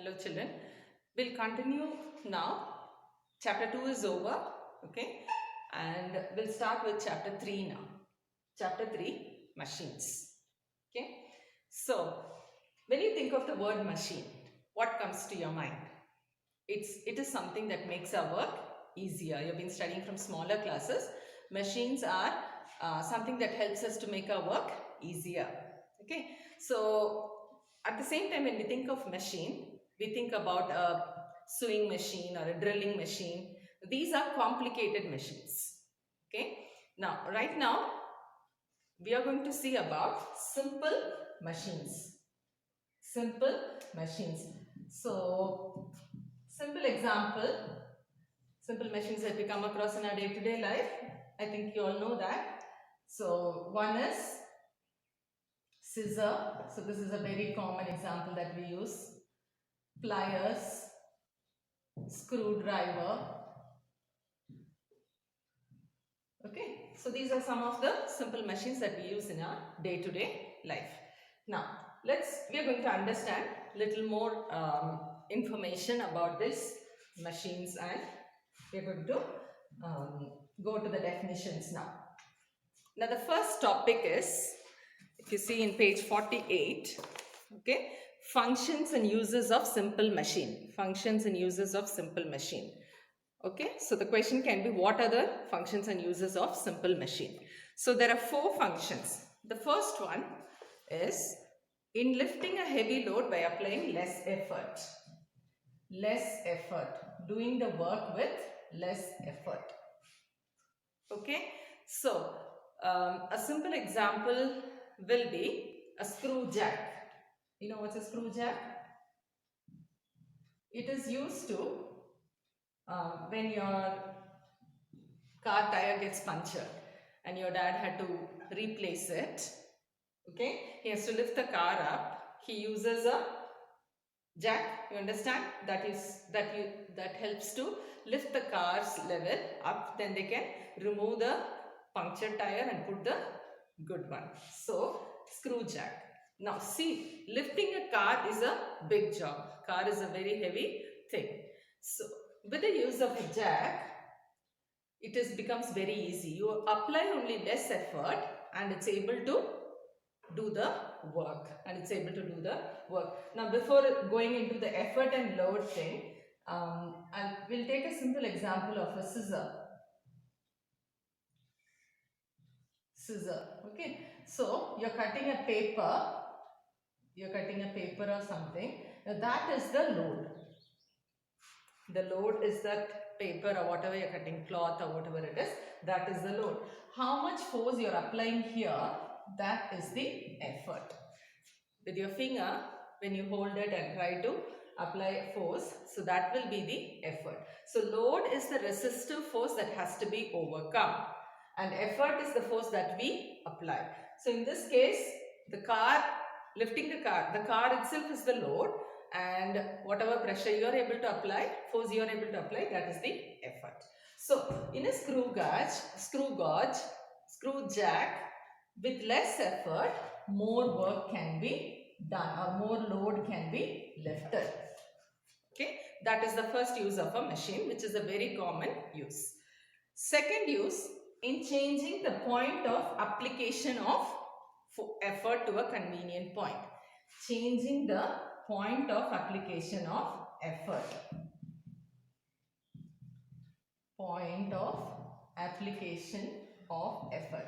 Hello children. We'll continue now. Chapter 2 is over. Okay. And we'll start with chapter 3 now. Chapter 3, machines. Okay. So, when you think of the word machine, what comes to your mind? It is something that makes our work easier. You've been studying from smaller classes. Machines are something that helps us to make our work easier. Okay. So, at the same time, when we think of machine, we think about a sewing machine or a drilling machine. These are complicated machines. Okay. Now, right now, we are going to see about simple machines. Simple machines. So, simple machines that we come across in our day-to-day life. I think you all know that. So, one is scissor. So, this is a very common example that we use. Pliers, screwdriver. Okay, so these are some of the simple machines that we use in our day-to-day life. Now, we are going to understand little more information about these machines, and we are going to go to the definitions now. Now, the first topic is, if you see in page 48, okay, functions and uses of simple machine. Functions and uses of simple machine. Okay, so the question can be, what are the functions and uses of simple machine? So there are 4 functions. The first one is in lifting a heavy load by applying less effort. Less effort. Doing the work with less effort. Okay, so a simple example will be a screw jack. You know what's a screw jack? It is used to when your car tire gets punctured and your dad had to replace it. Okay, he has to lift the car up. He uses a jack. You understand? That helps to lift the car's level up. Then they can remove the punctured tire and put the good one. So screw jack. Now see, lifting a car is a big job. Car is a very heavy thing. So with the use of a jack, it becomes very easy. You apply only less effort and it's able to do the work. Now, before going into the effort and load thing, we'll take a simple example of a scissor. Okay. So, you're cutting a paper or something. Now, that is the load. The load is that paper or whatever you're cutting, cloth or whatever it is, that is the load. How much force you're applying here, that is the effort. With your finger, when you hold it and try to apply force, so that will be the effort. So load is the resistive force that has to be overcome, and effort is the force that we apply. So in this case, lifting the car itself is the load, and whatever pressure you are able to apply, force you are able to apply, that is the effort. So in a screw jack, with less effort, more work can be done or more load can be lifted. Okay, that is the first use of a machine, which is a very common use. Second use, in changing the point of application of effort to a convenient point. Changing the point of application of effort. Point of application of effort.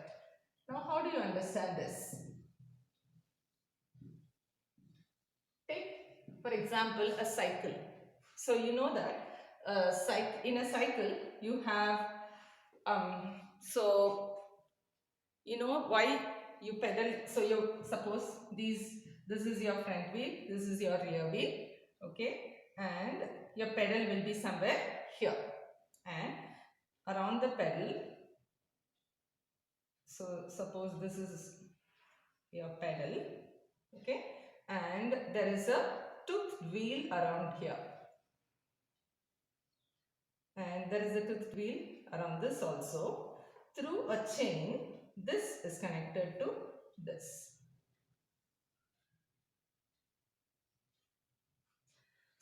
Now, how do you understand this? Take, for example, a cycle. So, you know that in a cycle, you have, so, you know why you pedal. So, you suppose this is your front wheel, this is your rear wheel, okay, and your pedal will be somewhere here, and around the pedal, so suppose this is your pedal, okay, and there is a toothed wheel around here, and there is a toothed wheel around this also. Through a chain, this is connected to this.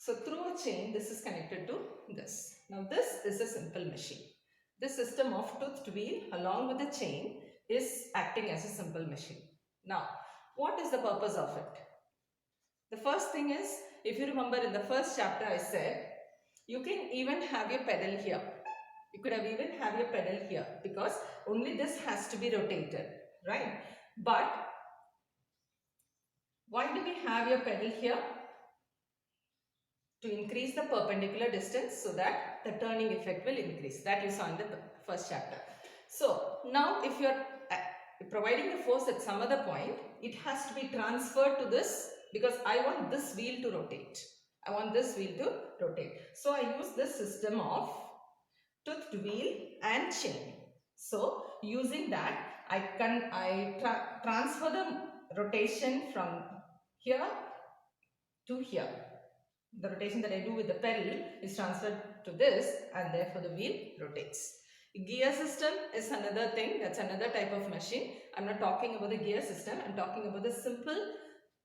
So through a chain, this is connected to this. Now this is a simple machine. This system of toothed wheel along with the chain is acting as a simple machine. Now, what is the purpose of it? The first thing is, if you remember in the first chapter I said, you can even have your pedal here. You could have even have your pedal here because only this has to be rotated, right? But why do we have your pedal here? To increase the perpendicular distance so that the turning effect will increase. That you saw in the first chapter. So now if you are providing the force at some other point, it has to be transferred to this because I want this wheel to rotate. I want this wheel to rotate. So I use this system of toothed wheel and chain. So using that, I transfer the rotation from here to here. The rotation that I do with the pedal is transferred to this and therefore the wheel rotates. Gear system is another thing, that's another type of machine. I'm not talking about the gear system, I'm talking about the simple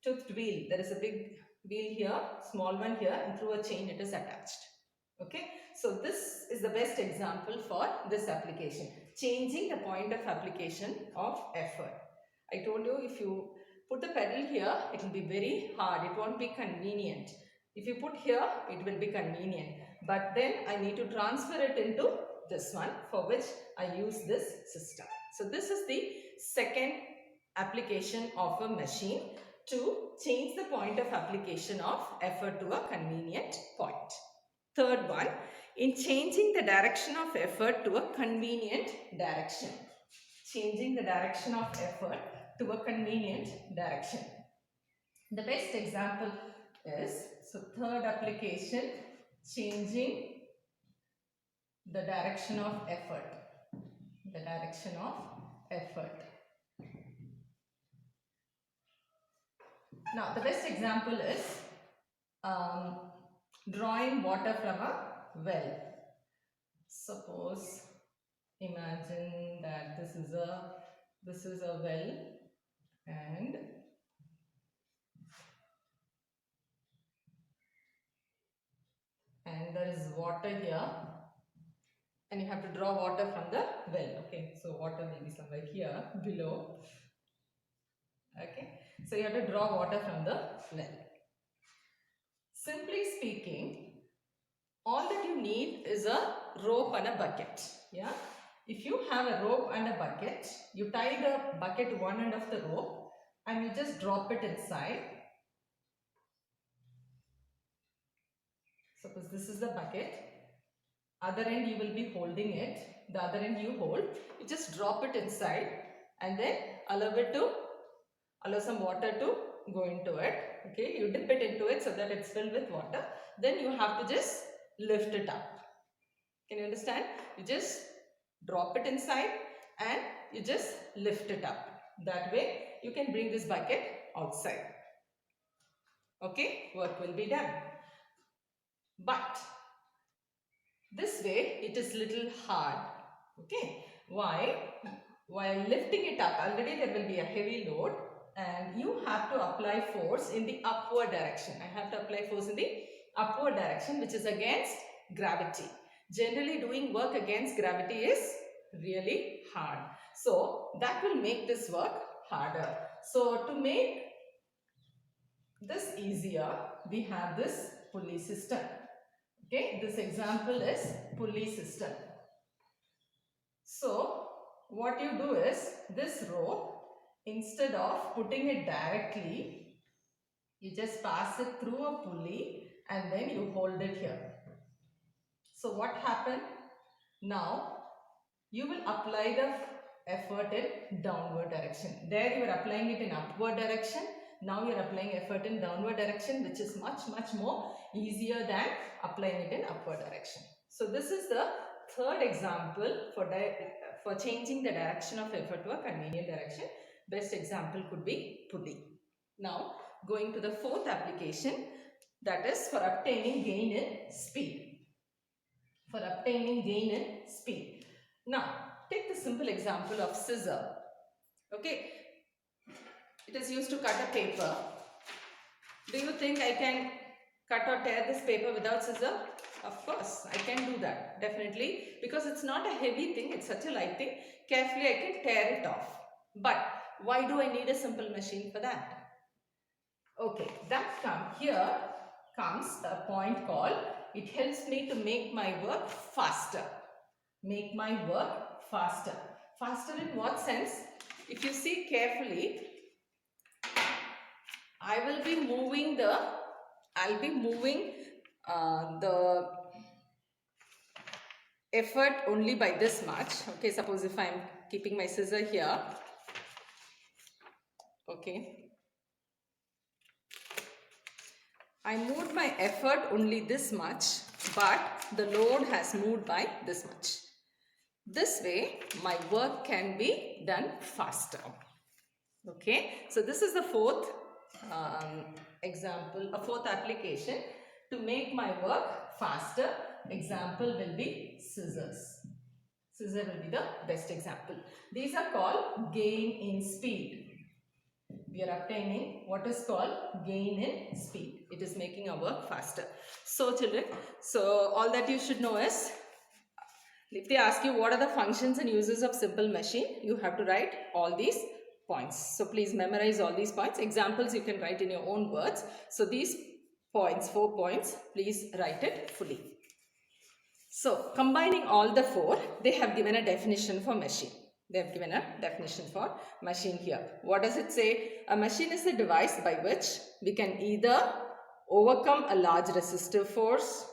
toothed wheel. There is a big wheel here, small one here, and through a chain it is attached. Okay, so this is the best example for this application. Changing the point of application of effort. I told you if you put the pedal here, it will be very hard, it won't be convenient. If you put here, it will be convenient. But then I need to transfer it into this one, for which I use this system. So this is the second application of a machine to change the point of application of effort to a convenient point. Third one, in changing the direction of effort to a convenient direction. Changing the direction of effort to a convenient direction. The best example is, so third application, changing the direction of effort. The direction of effort. Now the best example is drawing water from a well. Suppose, imagine that this is a well and there is water here and you have to draw water from the well. Okay, so water will be somewhere here below. Okay, so you have to draw water from the well. Simply speaking, all that you need is a rope and a bucket. Yeah, if you have a rope and a bucket, you tie the bucket to one end of the rope and you just drop it inside. Suppose this is the bucket, other end you will be holding it, the other end you hold, you just drop it inside and then allow some water to go into it. Okay, you dip it into it so that it's filled with water, then you have to just lift it up. Can you understand? You just drop it inside and you just lift it up. That way you can bring this bucket outside. Okay, work will be done. But this way it is little hard. Okay, why? While lifting it up, already there will be a heavy load and you have to apply force in the upward direction. I have to apply force in the upward direction, which is against gravity. Generally doing work against gravity is really hard. So that will make this work harder. So to make this easier, we have this pulley system. Okay, this example is pulley system. So what you do is, this rope, instead of putting it directly, you just pass it through a pulley and then you hold it here. So what happened? Now you will apply the effort in downward direction. There you are applying it in upward direction. Now you are applying effort in downward direction, which is much more easier than applying it in upward direction. So this is the third example for changing the direction of effort to a convenient direction. Best example could be pulley. Now going to the fourth application, that is for obtaining gain in speed. For obtaining gain in speed. Now take the simple example of scissor. Okay, it is used to cut a paper. Do you think I can cut or tear this paper without scissor? Of course, I can do that, definitely, because it's not a heavy thing, it's such a light thing. Carefully I can tear it off. But why do I need a simple machine for that? Okay, here comes a point called, it helps me to make my work faster. Make my work faster. Faster in what sense? If you see carefully, I'll be moving the effort only by this much. Okay, suppose if I'm keeping my scissor here. Okay. I moved my effort only this much, but the load has moved by this much. This way, my work can be done faster. Okay, so this is the fourth example, a fourth application to make my work faster. Example will be scissors. Scissor will be the best example. These are called gain in speed. We are obtaining what is called gain in speed. It is making our work faster. So children, so all that you should know is, if they ask you what are the functions and uses of simple machine, you have to write all these points. So please memorize all these points. Examples you can write in your own words. So these points, 4 points, please write it fully. So combining all the 4, they have given a definition for machine. They have given a definition for machine here. What does it say? A machine is a device by which we can either overcome a large resistive force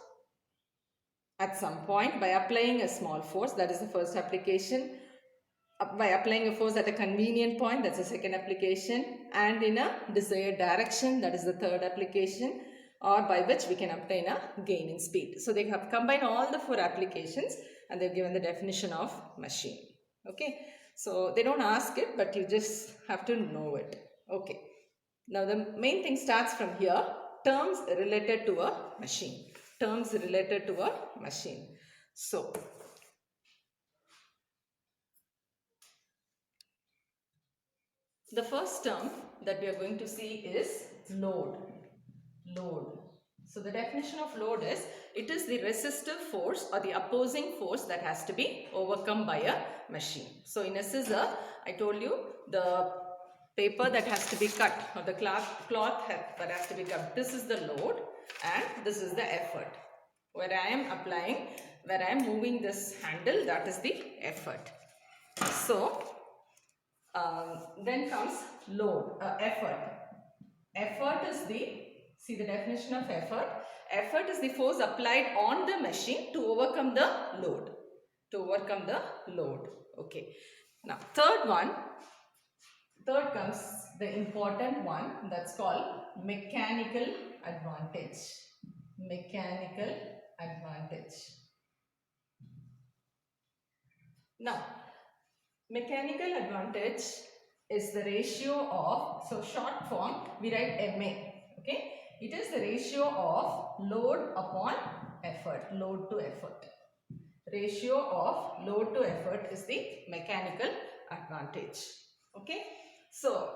at some point by applying a small force, that is the first application, by applying a force at a convenient point, that's the second application, and in a desired direction, that is the third application, or by which we can obtain a gain in speed. So they have combined all the 4 applications and they've given the definition of machine. Okay, so they don't ask it, but you just have to know it. Okay, now the main thing starts from here. Terms related to a machine. Terms related to a machine. So the first term that we are going to see is load. Load. So the definition of load is, it is the resistive force or the opposing force that has to be overcome by a machine. So in a scissor, I told you the paper that has to be cut, or the cloth that has to be cut, this is the load and this is the effort. Where I am moving this handle, that is the effort. So then comes load, effort. Effort is see the definition of effort. Effort is the force applied on the machine to overcome the load. To overcome the load. Okay. Now third comes the important one, that's called mechanical advantage. Mechanical advantage. Now mechanical advantage is the ratio of, so short form we write MA. Okay. It is the ratio of load upon effort, load to effort. Ratio of load to effort is the mechanical advantage. Okay. So,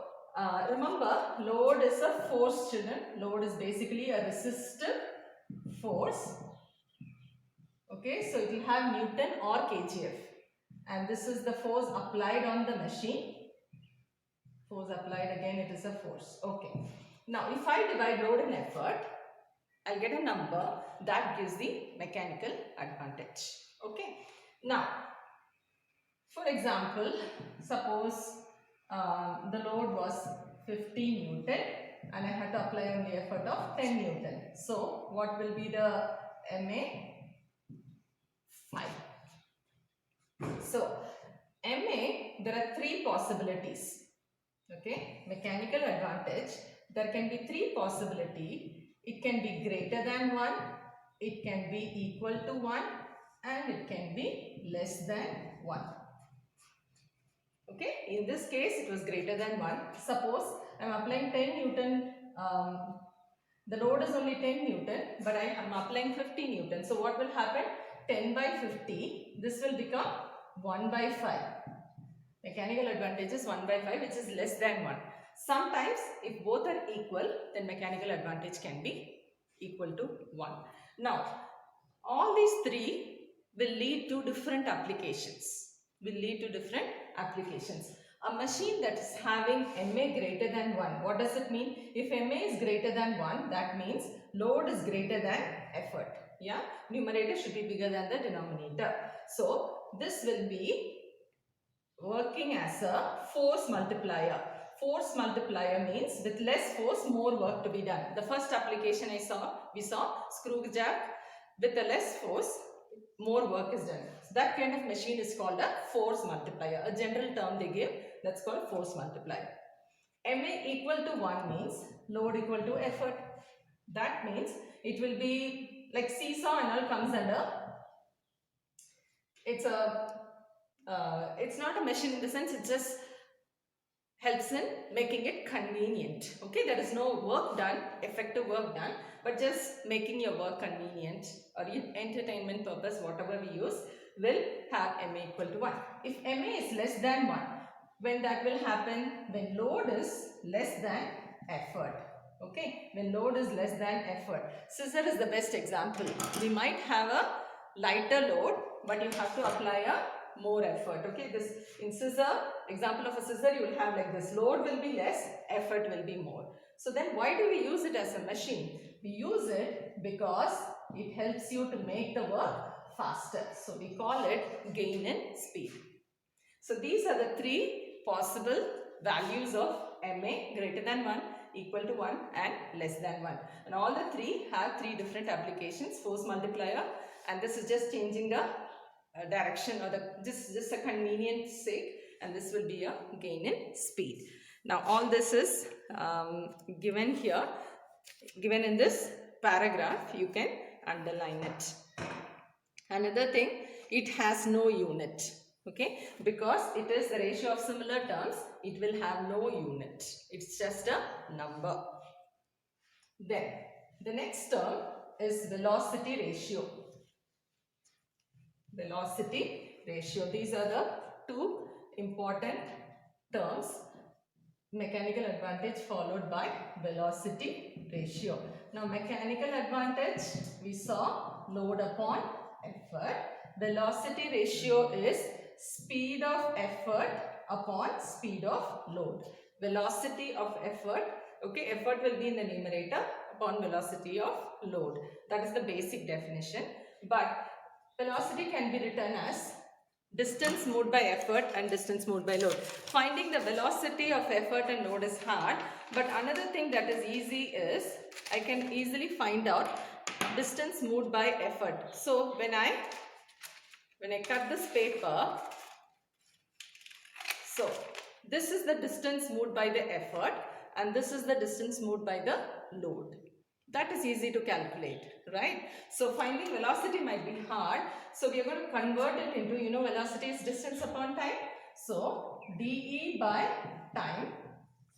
remember, load is a force, children. Load is basically a resistive force. Okay. So, it will have Newton or kgf. And this is the force applied on the machine. Force applied, again it is a force. Okay. Now, if I divide load and effort, I'll get a number that gives the mechanical advantage. Okay. Now, for example, suppose the load was 50 Newton and I had to apply only effort of 10 Newton. So, what will be the MA? 5. So, MA, there are 3 possibilities. Okay. Mechanical advantage. There can be 3 possibilities. It can be greater than 1, it can be equal to 1, and it can be less than 1. Okay, in this case it was greater than 1. Suppose I am applying 10 Newton, the load is only 10 Newton, but I am applying 50 Newton. So what will happen? 10 by 50, this will become 1 by 5. Mechanical advantage is 1 by 5, which is less than 1. Sometimes, if both are equal, then mechanical advantage can be equal to 1. Now, all these three will lead to different applications. A machine that is having MA greater than 1. What does it mean? If MA is greater than 1, that means load is greater than effort. Yeah, numerator should be bigger than the denominator. So, this will be working as a force multiplier. Force multiplier means with less force, more work to be done. The first application we saw screw jack. With a less force, more work is done. So that kind of machine is called a force multiplier. A general term they give, that's called force multiplier. MA equal to 1 means load equal to effort. That means it will be like seesaw and all comes under. It's not a machine in the sense, it just helps in making it convenient. Okay, there is no work done, effective work done, but just making your work convenient or entertainment purpose, whatever we use, will have MA equal to 1. If MA is less than 1, when that will happen? When load is less than effort. Okay, when load is less than effort. Scissor is the best example. We might have a lighter load, but you have to apply a more effort. Okay, this in scissor, example of a scissor, you will have like this. Load will be less, effort will be more. So then why do we use it as a machine? We use it because it helps you to make the work faster. So we call it gain in speed. So these are the three possible values of MA greater than 1, equal to 1 and less than 1. And all the three have three different applications. Force multiplier, and this is just changing the direction, or just a convenience sake, and this will be a gain in speed. Now all this is given here, given in this paragraph. You can underline it. Another thing, it has no unit. Okay, because it is the ratio of similar terms, it will have no unit. It's just a number. Then the next term is velocity ratio. Velocity ratio. These are the two important terms. Mechanical advantage followed by velocity ratio. Now mechanical advantage, we saw load upon effort. Velocity ratio is speed of effort upon speed of load. Velocity of effort, okay, effort will be in the numerator upon velocity of load. That is the basic definition. But velocity can be written as distance moved by effort and distance moved by load. Finding the velocity of effort and load is hard, but another thing that is easy is I can easily find out distance moved by effort. So when I cut this paper, so this is the distance moved by the effort and this is the distance moved by the load. That is easy to calculate, right? So finding velocity might be hard. So we are going to convert it into, velocity is distance upon time. So dE by time,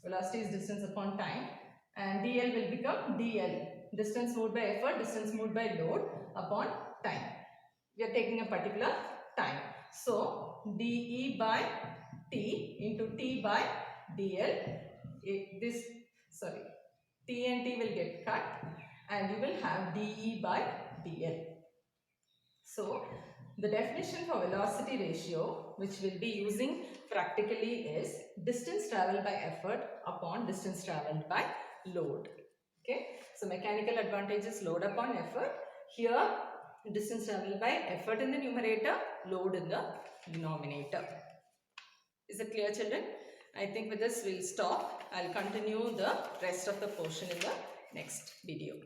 velocity is distance upon time, and dl will become dl, distance moved by effort, distance moved by load upon time. We are taking a particular time. So dE by t into t by dl, t and t will get cut and you will have dE by dl. So the definition for velocity ratio, which we'll be using practically, is distance travelled by effort upon distance travelled by load. Okay, so mechanical advantage is load upon effort. Here distance travelled by effort in the numerator, load in the denominator. Is it clear, children? I think with this we'll stop. I'll continue the rest of the portion in the next video.